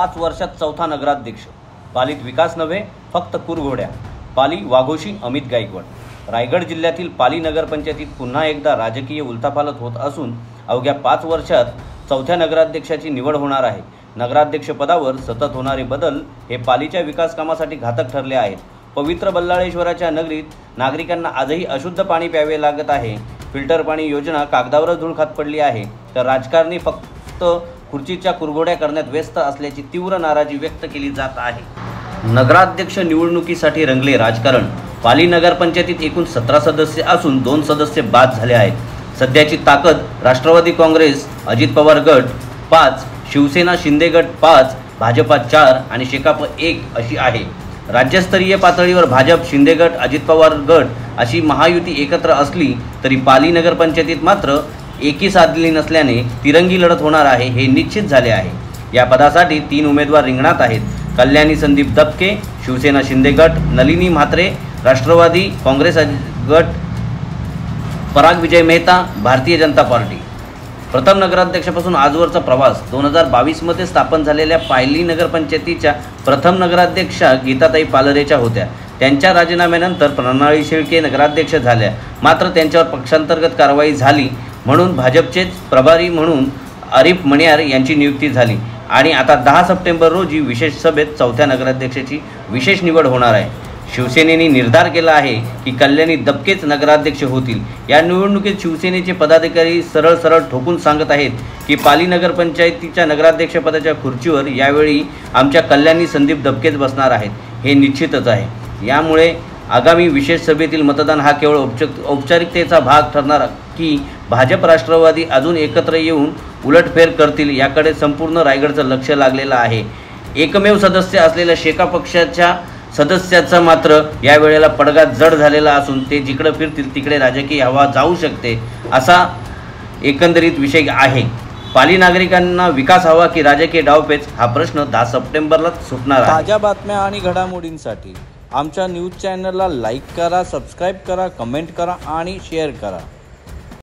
5 वर्षात चौथा नगराध्यक्ष। पालीत विकास नव्हे फक्त कुरघोड्या। पाली वाघोशी अमित गायकवाड। रायगड जिल्ह्यातील पाली नगरपंचायतीत पुन्हा एकदा राजकीय उलथापालथ होत असून अवघ्या 5 वर्षात चौथ्या नगराध्यक्षाची निवड होणार आहे। नगराध्यक्ष पदावर सतत होणारे बदल हे पालीच्या विकास कामासाठी घातक ठरले आहेत। पवित्र बल्लाळेश्वराच्या नगरीत नागरिकांना आजही अशुद्ध पाणी प्यावे लागत आहे। फिल्टर पाणी योजना कागदावरच धूळ खात पडली आहे, तर राजकारणी फक्त खुर्चीच्या कुरघोड्या करण्यात व्यस्त असल्याची तीव्र नाराजी व्यक्त केली जात आहे। नगराध्यक्ष निवडणुकीसाठी रंगले राजकारण। पाली नगरपंचायतीत एकूण 17 सदस्य असून 2 सदस्य बाद झाले आहेत। सध्याची ताकद राष्ट्रवादी काँग्रेस अजित पवार गट 5, शिवसेना शिंदे गट 5, भाजपा 4 आणि शेकाप 1 अशी आहे। राज्यस्तरीय पातळीवर भाजप, शिंदे गट, अजित पवार गट अशी महायुती एकत्र असली तरी पाली नगरपंचायतीत मात्र एकी साधली नसल्याने तिरंगी लढत होणार आहे हे निश्चित झाले आहे। या पदासाठी 3 उमेदवार रिंगणात आहेत। कल्याणी संदीप दबके शिवसेना शिंदे गट, नलिनी म्हात्रे राष्ट्रवादी काँग्रेस गट, पराग विजय मेहता भारतीय जनता पार्टी। प्रथम नगराध्यक्षापासून आजवरचा प्रवास 2022 मध्ये स्थापन झालेल्या पाली नगरपंचायतीच्या प्रथम नगराध्यक्षा गीताताई पालरेच्या होत्या। त्यांच्या राजीनाम्यानंतर प्रणाली शेळके नगराध्यक्ष झाल्या, मात्र त्यांच्यावर पक्षांतर्गत कारवाई झाली म्हणून भाजपचेच प्रभारी म्हणून आरिफ मणियार यांची नियुक्ती झाली आणि आता 10 सप्टेंबर रोजी विशेष सभेत चौथ्या नगराध्यक्षाची विशेष निवड होणार आहे। शिवसेनेने निर्धार केला आहे की कल्याणी दबकेच नगराध्यक्ष होतील। या निवडणुकीत शिवसेनेचे पदाधिकारी सरळ ठोकून सांगत आहेत की पाली नगरपंचायतीच्या नगराध्यक्षपदाच्या खुर्चीवर यावेळी आमच्या कल्याणी संदीप दबकेच बसणार आहेत हे निश्चितच आहे। यामुळे आगामी विशेष सभेतील मतदान हा केवळ औपचारिकतेचा भाग ठरणार की भाजप राष्ट्रवादी अजून एकत्र येऊन उलटफेर करतील याकडे संपूर्ण रायगडचं लक्ष लागलेलं आहे। एकमेव सदस्य असलेल्या शेका पक्षाच्या सदस्याचा मात्र या वेळेला पडगा जड झालेला असून ते जिकडे फिरतील तिकडे राजकीय हवा जाऊ शकते असा एकंदरीत विषय आहे। पाली नागरिकांना विकास हवा की राजकीय डावपेच हा प्रश्न 10 सप्टेंबरला सुटणार आहे। ताज्या बातम्या आणि घडामोडींसाठी आमच्या न्यूज चॅनलला लाईक करा, सबस्क्राईब करा, कमेंट करा आणि शेअर करा।